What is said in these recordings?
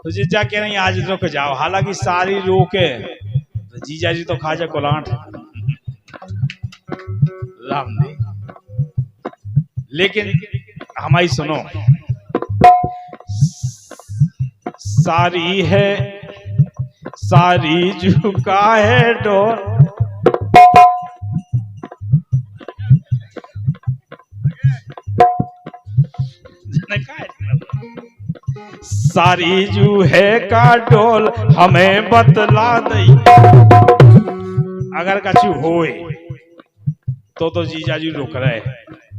तो जीजा कह रही आज रुक जाओ, हालांकि सारी रोके तो जीजा जी तो खाजा कोलांट राम ने। लेकिन हमारी सुनो, सारी है सारी झुका है डोर, सारी जू है का डोल हमें बतला दई। अगर कछु होए तो जीजा जी रुक रहे हैं,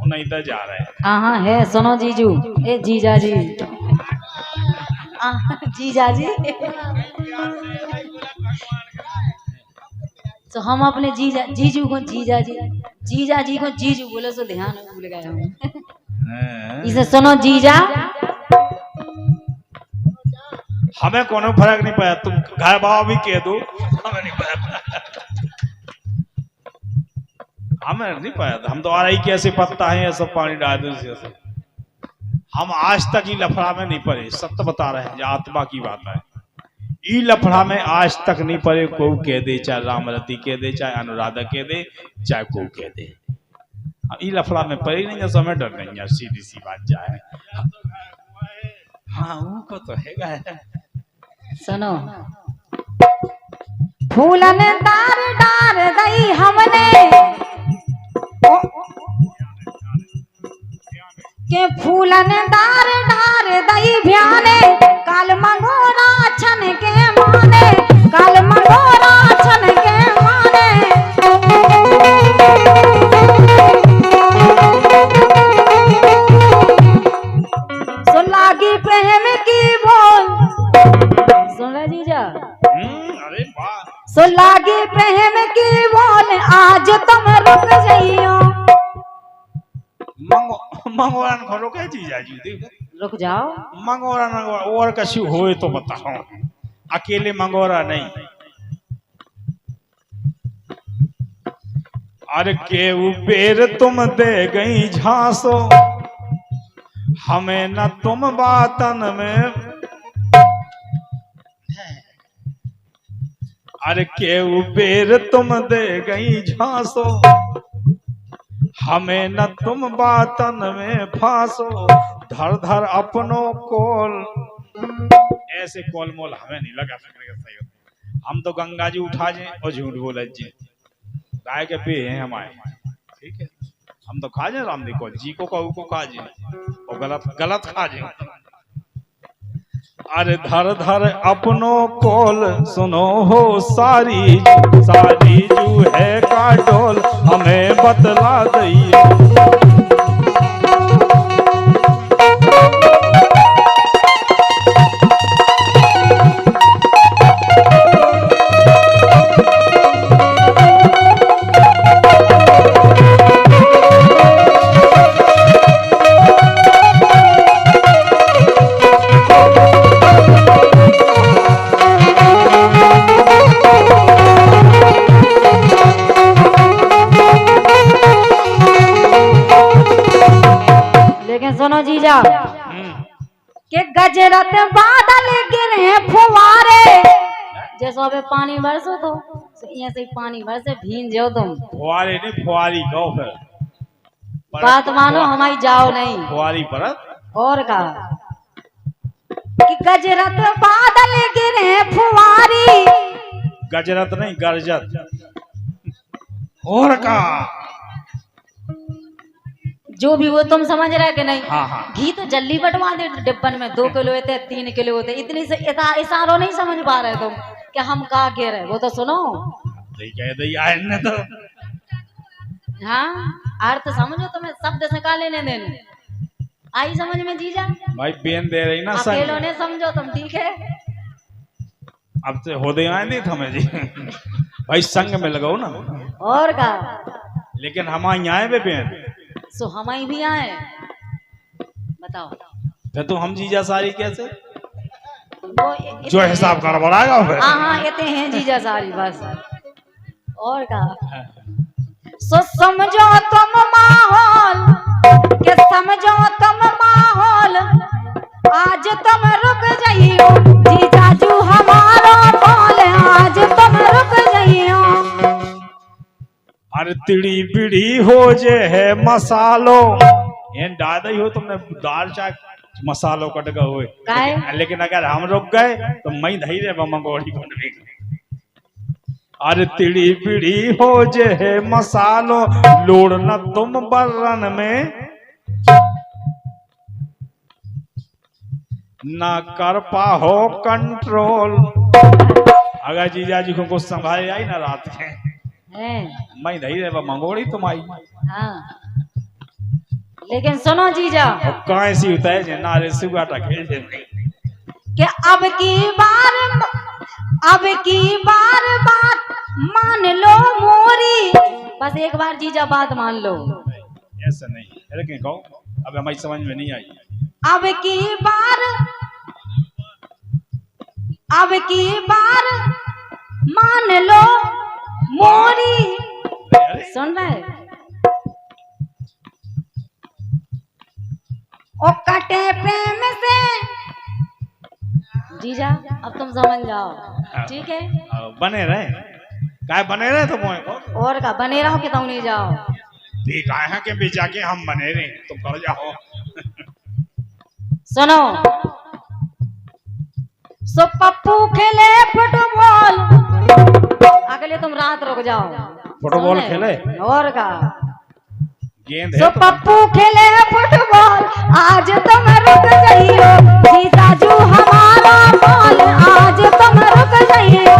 नहीं तो जा रहे हैं। हाँ है, सुनो जीजू, ए जीजा जी, जीजा जी, तो हम अपने जीजू को जीजा जी को जीजू बोले तो ध्यान भूल गए हम। इसे सुनो जीजा, हमें कोनो फर्क नहीं पड़ा, तुम घर बाबा भी कह दो, हमें नहीं पड़ा, हमें नहीं पड़ा। हम तो आ रही कैसे पत्ता है, सब पानी डाल दो से। हम आज तक ही लफड़ा में नहीं पड़े, सत्य बता रहे हैं, आत्मा की बात है। ई लफड़ा में आज तक नहीं पड़े, को कह दे, चाहे रामरती कह दे, चाहे अनुराधा कह दे, चाहे को कह दे, ई लफड़ा में पड़े नहीं, जैसे हमें डर नहीं है, सीधी सी बात जाए। हाँ वो तो है। सुनो, फूलन डार डार दई हमने के, फूलन डार डार दई भ्याने, काल मंगोरा छन के माने, काल मंगोरा छन के माने। सो लागी प्रेम की बोल, सुन रहे जीजा, अरे वाह, सो लागी प्रेम की बोल, आज तुम रुक जाइयो। मंगोरा न खरो के जीजा जी, रुक जाओ। मंगोरा और कछु होए तो बताओ, अकेले मंगोरा नहीं। अरे के बेर तुम दे गई झांसो, हमें न तुम बातन में। अरे के बेर तुम दे गई झांसो, हमें न तुम बातन में फांसो। धर धर अपनों कोल, ऐसे कोल मोल हमें नहीं लगा सकते। हम तो गंगा जी उठा जाए और झूठ बोले जी, गाय के पे हैं हमारे, ठीक है। हम तो खा जाए रामदेव को, जी को कहू को खा जाए और गलत खा जाए। अरे धर धर अपनों कोल, सुनो हो सारी सारी जू है का डोल, हमें बतला दई। सुनो जीजा, के गजरत बादल गिरे फुवारे, जैसे अबे पानी बरसो तो यहाँ से पानी बरसे भींग जाओ तुम। फुवारे नहीं, फुवारी कहो फिर, बात मानो, हमारी जाओ नहीं फुवारी परत और कहा कि गजरत बादल गिरे फुवारी, गजरत नहीं गरजत, और कहा जो भी वो तुम समझ रहे कि नहीं। हाँ। घी तो जल्दी बटवा दे डिब्बन में, 2 किलो होते 3 किलो होते, इतनी से इशारों नहीं समझ पा रहे तुम कि हम कहा कह रहे, वो तो सुनो। तो हाँ अर्थ समझो, तुम्हें शब्द से का लेने देने, आई समझ में जीजा? भाई बेन दे रही ना, अकेलों ने समझो तुम, ठीक है। अब से हो दे आए नहीं थमे जी भाई, संग में लगाओ ना, और का। लेकिन हम यहाँ पे बेन सो हमारी भी आए, बताओ फिर तो हम जीजा सारी कैसे, जो हिसाब गड़बड़ाएगा फिर। हाँ इतने हैं जीजा सारी बस, और का। सो समझो तुम माहौल, के समझो तुम माहौल, आज तुम रुक जाइयो जीजाजू हमारा बोले आज तुम रुक जाइयो। अरे तिड़ी बिड़ी हो जे है मसालो ये दादा ही हो तुमने दाल चाय मसालो कट गए हुए लेकिन अगर हम रुक गए तो मैं धई रे मंगोड़ी बनवे। अरे तिड़ी बिड़ी हो जे है मसालो लोड़ न तुम बर्रन में ना कर पाहो कंट्रोल। अगर जीजाजी को कुछ संभाले आई ना रात के मैं धई रे मंगोड़ी तुम आई। हाँ। लेकिन सुनो जीजा कैसी होता है नारे सुगा खेल कि अब की बार बात मान लो मोरी। बस एक बार जीजा बात मान लो। ऐसा नहीं लेकिन कहो अब हमारी समझ में नहीं आई। अब की बार मान लो मोरी। सुन रहे ओ कटे प्रेम से जीजा अब तुम समझ जाओ ठीक है। बने रहे काय बने रहे तुम और का बने रहो कि तुम नहीं जाओ ठीक है कि भी जाके हम बने रहे तुम कर जाओ। सुनो सो पप्पू खेले फुटबॉल अगले तुम रात रुक जाओ। फुटबॉल खेले और का गेंद सो पप्पू खेले फुटबॉल आज तुम रुक जाइयो जीजाजू हमारा बॉल आज तुम रुक जाइयो।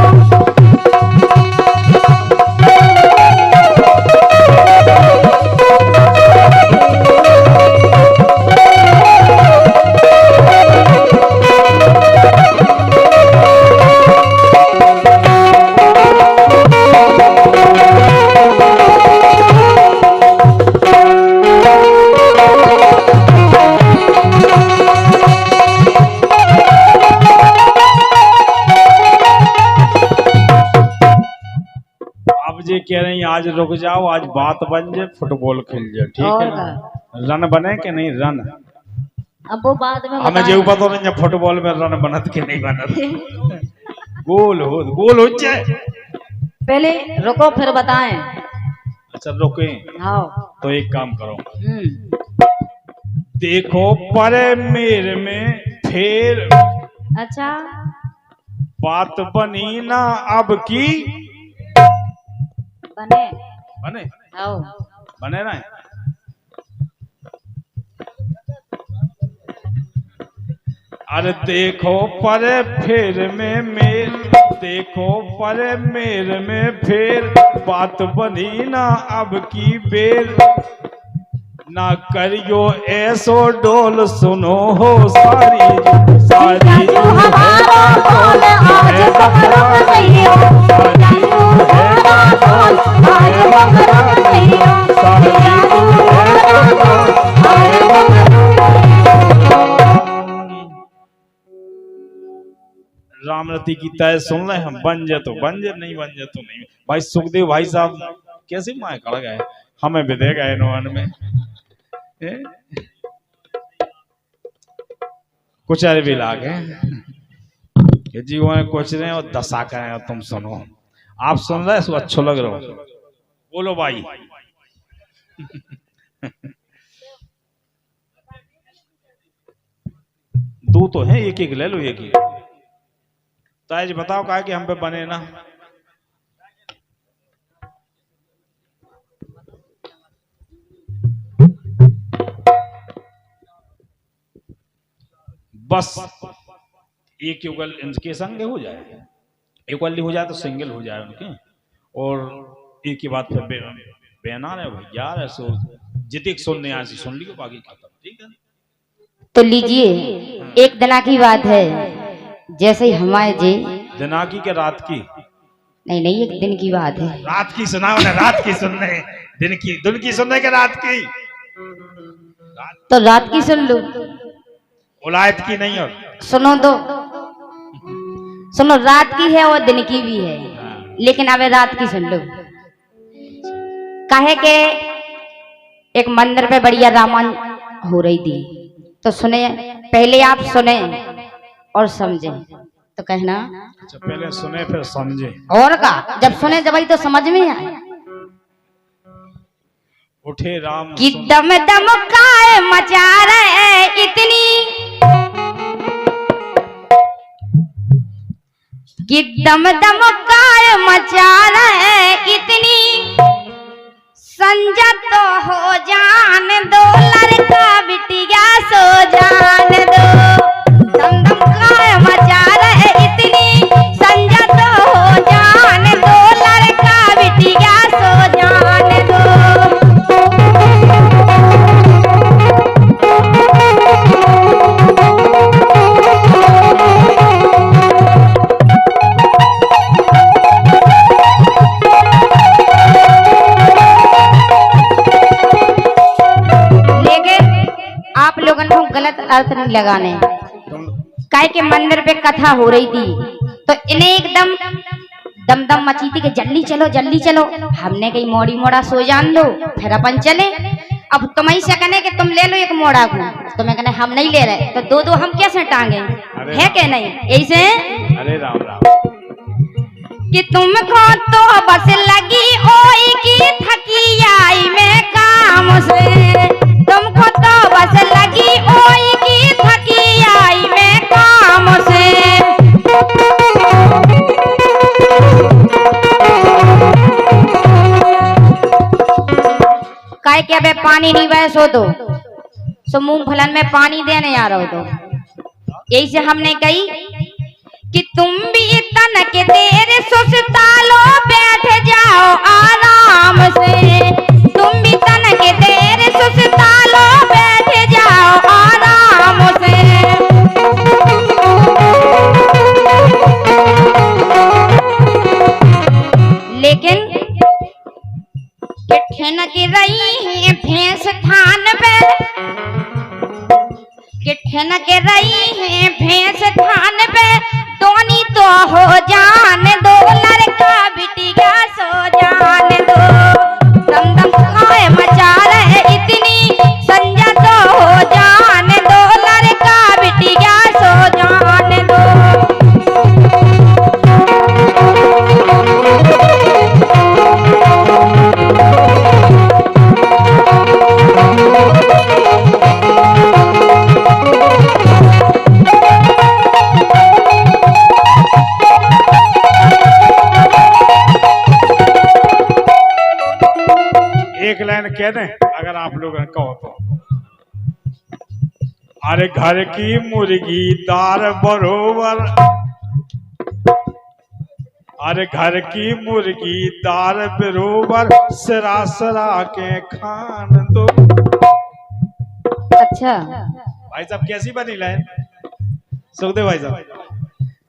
कह रही आज रुक जाओ आज बात बन जाए फुटबॉल खेल जाए ठीक है। रन बने कि नहीं रन अब वो बाद में हमें जो पता नहीं फुटबॉल में रन बनत के नहीं बनत गोल हो जाए। पहले रुको फिर बताएं। अच्छा रुके हाँ तो एक काम करो देखो परे मेरे में फिर अच्छा बात बनी ना अब की बने बने आओ बने ना अरे देखो परे फिर में देखो परे मेरे में फिर बात बनी ना अब की बेर ना करियो ऐसो डोल सुनो हो सारी सारी हमारा बोल आज तुम रुक जाइयो आज तुम रुक जाइयो रामरती की तय सुन रहे हम बन जाए तो बन जाए नहीं बन जाए तो नहीं। भाई सुखदेव भाई साहब कैसे माए कड़ गए हमें विदे गए नोन में कुछ अरे भी लागे जीवन कुछ रहे और दशा करें और तुम सुनो आप सुन रहे सो अच्छो लग रहा हो बोलो भाई दो तो है एक एक ले लो एक ही ताज बताओ कहा कि हम पे बने ना बस एक युगल इनके संग हो जाए इक्वली हो जाए तो सिंगल हो जाए उनके और एक ही बात फिर बेनार है भैया सो जितिक सुनने यहाँ से सुन लियो बाकी खत्म ठीक है। तो लीजिए एक दिना की बात है जैसे ही हमारे जी दिनाकी के रात की नहीं एक दिन की बात है रात की सुनाओ ना रात की सुनने दिन की सुनने के रात की तो रात की सुन लो उलायत की नहीं और सुनो तो सुनो रात की है और दिन की भी है लेकिन अब रात की सुन लो काहे के एक मंदिर पे बढ़िया रामायण हो रही थी तो सुने, पहले आप सुने और समझे तो कहना। अच्छा, पहले सुने फिर समझे। और का, जब सुने जब तो समझ में आए। उठे राम कि सुन। दम दम काय मचा रहे इतनी, कि दम दम काय मचा रहे इतनी, संजा तो हो जान दो लड़का बिटिया सो जान दो। दम दम काय मचा रहे इतनी, संजा तो हो जान दो लड़का बिटिया सो जान दो। आप लोगों को गलत अर्थ नहीं लगाने। काय के मंदिर पे कथा हो रही थी तो इन्हें एकदम दमदम मची थी कि जल्दी चलो जल्दी चलो। हमने कही मोड़ी मोड़ा सो जान दो फिर अपन चले। अब तुम ही से कहने कि तुम ले लो एक मोड़ा को, तो मैं कहने हम नहीं ले रहे, तो दो दो हम कैसे टांगे, है क्या नहीं ऐसे। अरे राम राम। कि तुमको तो बस लगी ओई की थकियाई में काम से, तुमको तो बस लगी ओई की थकियाई में काम से। काय के अबे पानी नहीं बहसो तो मूंगफलन में पानी देने आ रहा हो तो यही से हमने कही कि तुम भी तन के देर सुस्तालो बैठ जाओ आराम से, तुम भी तन के देर सुस्तालो बैठ जाओ आराम से। लेकिन कि ठनक रही है भैंस थान पे, कि ठनक रही है भैंस थान पे, दोनी तो हो जान दो लड़का बिटिया सो जान दो। दम दम काय मचा रहे इतनी, संजा तो हो जान दो लड़का बिटिया सो जान दो। एक लाइन कह दें अगर आप लोग कहो तो। अरे घर की मुर्गी दार बरोबर, अरे घर की मुर्गी दार बरोबर, सरा सरा के खान दो। अच्छा भाई साहब कैसी बनी लाइन सुखदेव भाई साहब।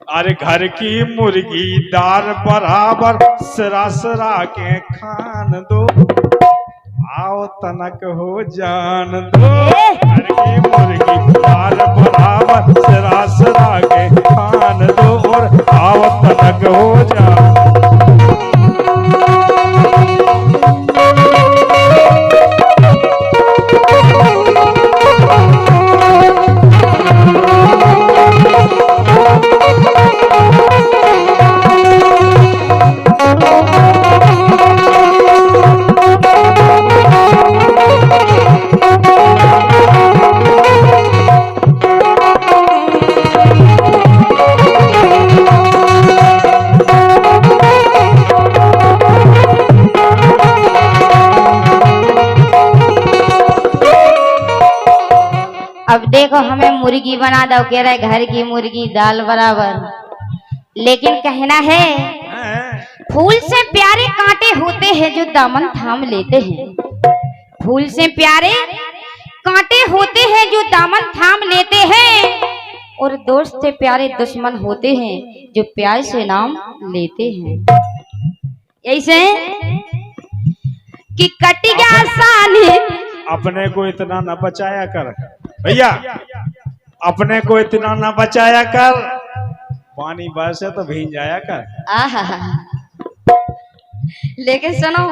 अरे घर की मुर्गी दार बराबर, सरा सरा के खान दो, आओ तनक हो जान दो। घर की मुर्गी दार बराबर, सरा सरा के खान दो, और आओ तनक हो जान। अब देखो हमें मुर्गी बना दो, कह रहे घर की मुर्गी दाल बराबर, लेकिन कहना है फूल से प्यारे कांटे होते हैं जो दामन थाम लेते हैं। फूल से प्यारे कांटे होते हैं जो दामन थाम लेते हैं, और दोस्त से प्यारे दुश्मन होते हैं जो प्यार से नाम लेते हैं। ऐसे कि कट गया सानी। अपने को इतना न बचाया कर भैया, अपने को इतना न बचाया कर, पानी बरसे तो भीग जाया कर। आहा, लेकिन सुनो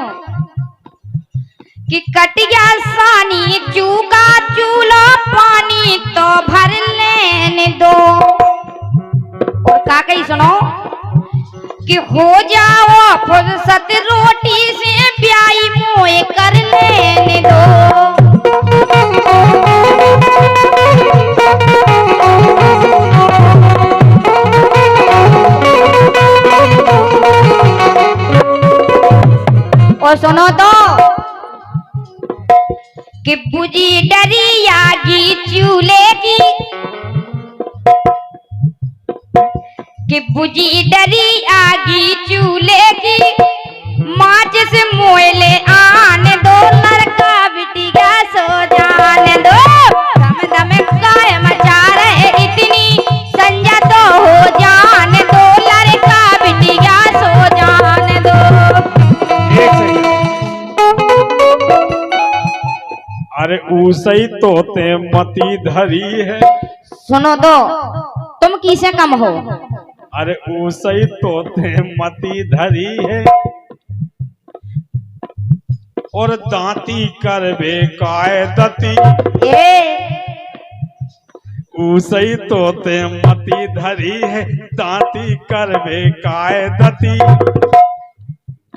कि कटिया सानी चूका चूल्हा पानी तो भर लेने दो। और का कही सुनो कि हो जाओ फुर्सत रोटी से ब्याई मोए कर लेने दो। और सुनो तो कि बुझी डरिया की चूल्हे की, कि बुझी डरी आगी चूल्हे की, माचिस मोयले आने दो, लड़का बिटिया सो जाने दो। दम दम काय मचा रहे इतनी संजा तो हो जाने दो, लड़का बिटिया सो जाने दो। अरे ऊसई तोते मती धरी है। सुनो तो तुम किसे कम हो? अरे ऊसई तोते मती धरी है, और दांती करबे कायदती। ऊसई तोते मती धरी है, दांती करबे कायदती।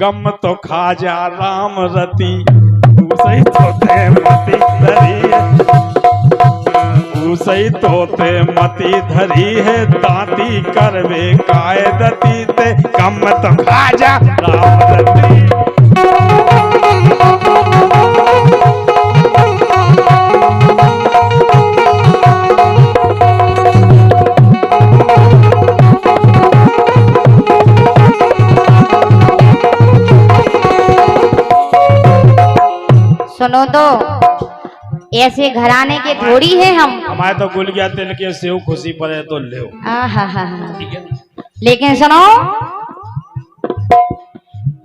गम तो खाजा राम रती, ऊसई तोते मती धरी है, ऊसई तोते मती धरी है, दांती करबे कायदती। ते गम तो खाजा राम रती। सुनो तो ऐसे घराने के थोड़ी है हम। हमारे तो गुल गया तिल के सेव, खुशी पड़े तो ले। ठीक है, लेकिन सुनो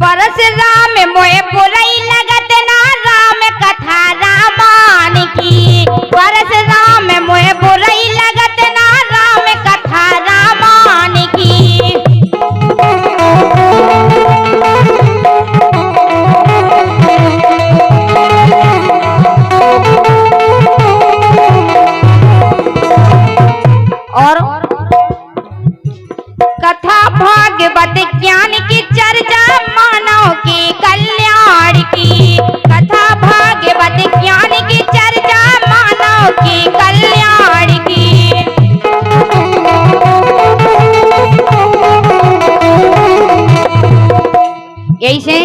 परशुराम मोए बुराई लगत ना राम कथा रामायण की। परशुराम मोए बुराई लगत ना राम कथा रामायण की। और कथा भागवत ज्ञान की चर्चा मानव के कल्याण की। कथा भागवत ज्ञान की चर्चा मानव के कल्याण की। यही से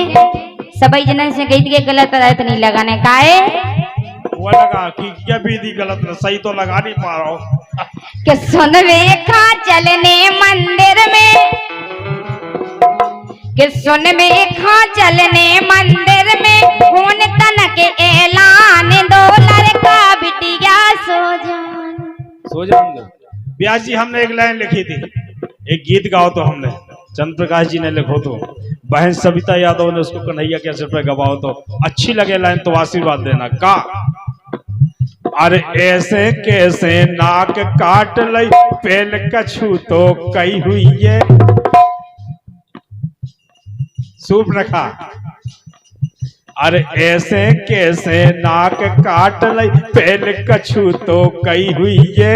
सभी जनन से गीत के गलत अर्थ नहीं लगाने का है। वो लगा कि क्या विधि गलत है, सही तो लगा नहीं पा रहा हूँ। कि सुन रेखा चलने मंदिर में, कि सुन रेखा चलने मंदिर में, खून तन के ऐलान दो, लड़का बिटिया सो जान। सो जान दो। व्यास जी हमने एक लाइन लिखी थी, एक गीत गाओ तो हमने, चंद्र प्रकाश जी ने लिखो तो, बहन सविता यादव ने उसको कन्हैया के असर पे गवाओ तो, अच्छी लगे लाइन तो आशीर्वाद देना। का अरे ऐसे कैसे नाक काट लई, पेल कछु तो कई हुई है। सूप रखा। अरे ऐसे कैसे नाक काट लई, पेल कछु तो कई हुई है।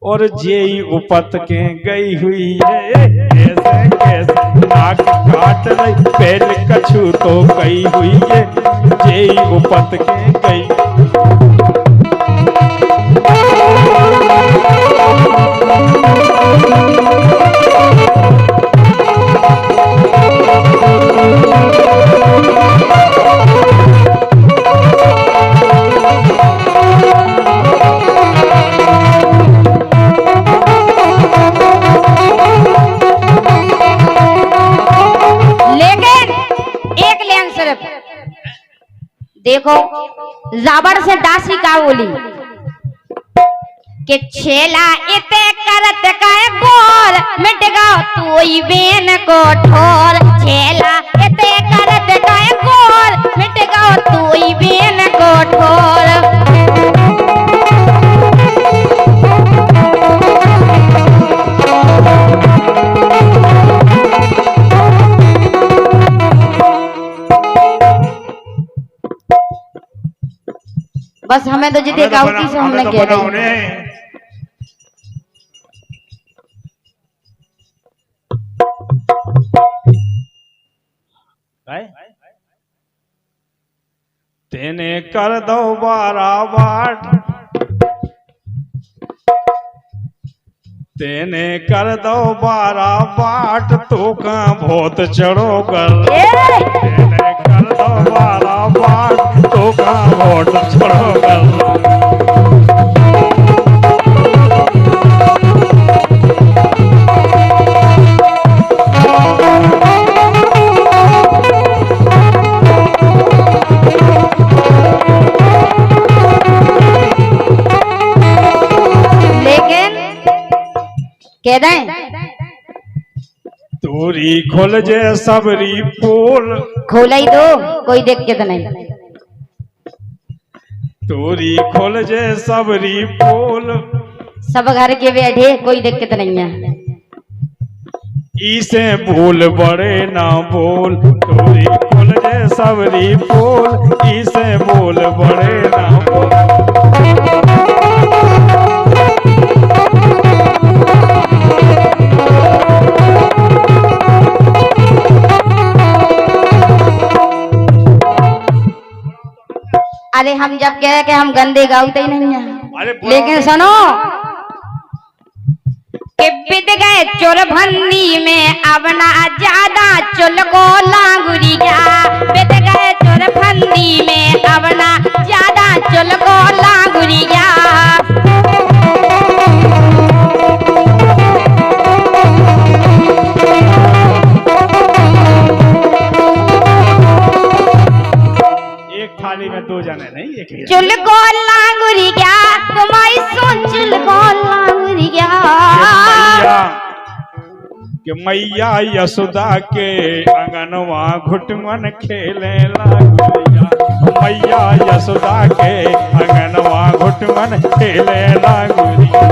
और जेई उपत के गई हुई है। ऐसे कैसे नाक काट लई, पेल कछु तो कई हुई है। जेई उपत के गई। देखो जाबड़ से दासी का बोली कि छेला इते करत का गोर मिट गाओ तू ही बेन को ठोर। छेला इते करत का गोर मिट गाओ तू ही बेन को ठोर। बस हमें तो जिते गाँव से हमने कह रहे तेने कर दो 12 बाट, तेने कर दो 12 बाट, तो का बहुत चढ़ो कर। तेने कर दो 12 बाट, तो का बहुत चढ़ो कर। कह दें तोरी खोल जे सबरी पोल, खोला ही दो, कोई दिक्कत नहीं। तोरी खोल जे सबरी पोल, सब घर के बैठे, कोई दिक्कत नहीं है। इसे बोल बड़े ना बोल, तोरी खोल जे सबरी पोल, इसे बोल बड़े ना बोल। अरे हम जब कह के हम गंदे गाते ही नहीं है, लेकिन सुनो कि बिद गए चोरभंदी में अब ना ज्यादा चुल को लांगुरी जा। बिद गए चोरभंदी में अब ना ज्यादा चुल को लांगुरी जा। थाली में 2 जने नहीं, एक ही। चुल को लांगुरी क्या तुम्हारी सोच, चुल को लांगुरी क्या कि मैया यशोदा के अंगनवा घुटमन खेले लागुरिया। मैया यशोदा के अंगनवा घुटमन खेले लागुरिया।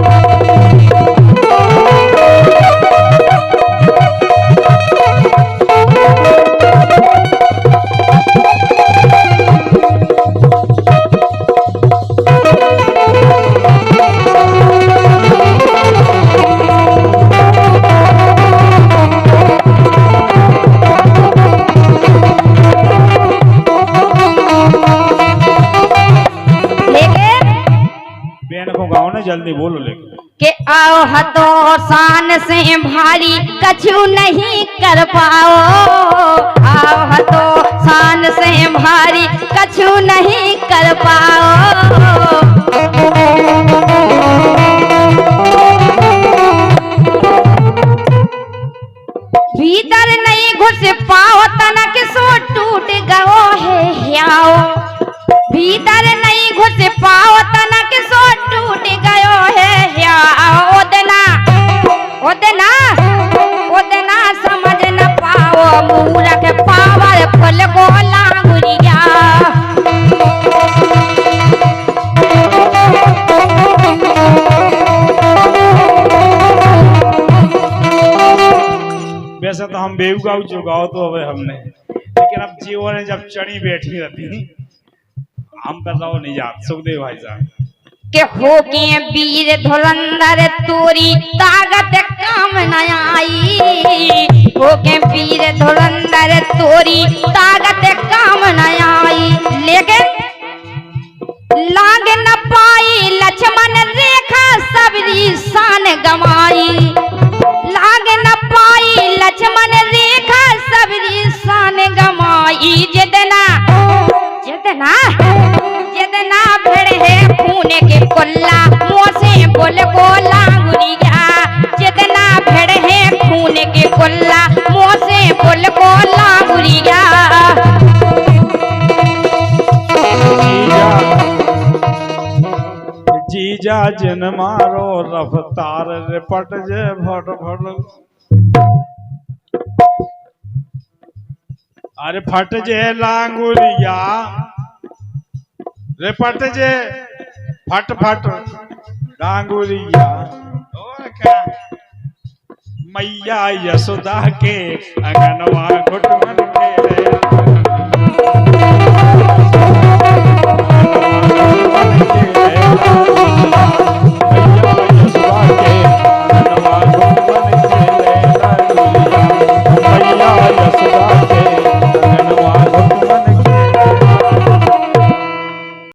जल्दी बोलो लेकिन के आओ हतो शान से भारी कछु नहीं कर पाओ। आओ हतो शान से भारी कछु नहीं कर पाओ। भीतर नहीं घुस पाओ तनक सो टूट गओ है आओ। भीतर नहीं घुस पाओ तनक सो टूट गयो है ओदना ओदना ओदना समझ न पाओ। मूरख पावर फल को लांगुरिया। वैसे तो हम बेवगाऊ चुकाओ तो अब हमने, लेकिन अब जीवन ने जब चढ़ी बैठी रहती हम कर रहा नहीं जात। सुखदेव भाई साहब के हो के वीर धुरंधर तोरी ताकत काम न आई। हो के वीर धुरंधर तोरी ताकत काम न आई। लेकिन लाग न पाई लक्ष्मण रेखा सबरी शान गमाई। लाग न पाई लक्ष्मण रेखा सबरी शान गमाई। जितना जितना जितना भड़ है खून के कुल्ला मुँह से बोल को लांगुरिया। जितना भड़ है खून के कुल्ला मुँह से बोल को लांगुरिया। जीजा जिन मारो रफ्तार रिपट जे भट भट। अरे फट जे लांगुरिया रिपट जे फट फट लांगुरिया। मैया यशोदा के अंगनवा घुटमन